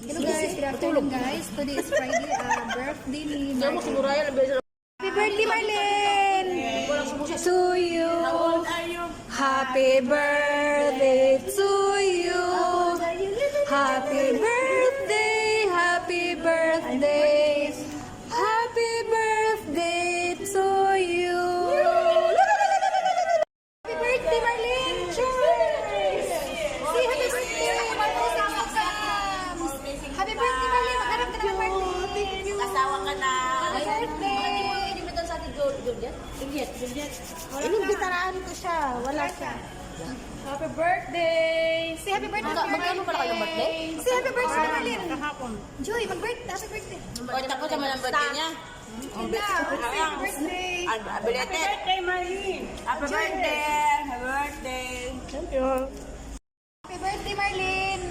Hello guys, good afternoon guys. Today is Friday, birthday ni Marlene. Happy birthday Marlene! To you. Happy birthday to you. Happy birthday, happy birthday. Happy birthday to you. Happy birthday Marlene! Cheers! Say happy birthday! Happy birthday, Marlene! Magharap ka ng birthday! Thank you! Kasawa ka na. Happy birthday! Inimbitan sa atin, Juliet. Inimbitaraan ko siya. Wala siya. Happy birthday! Say happy birthday, Marlene! Magkano pala kayo birthday? Say happy birthday, Marlene! Joy, mag-birthday! Happy birthday! O, tapos naman ang birthday niya. Happy birthday! Happy birthday, Marlene. Happy birthday. Happy birthday. Happy birthday, Marlene!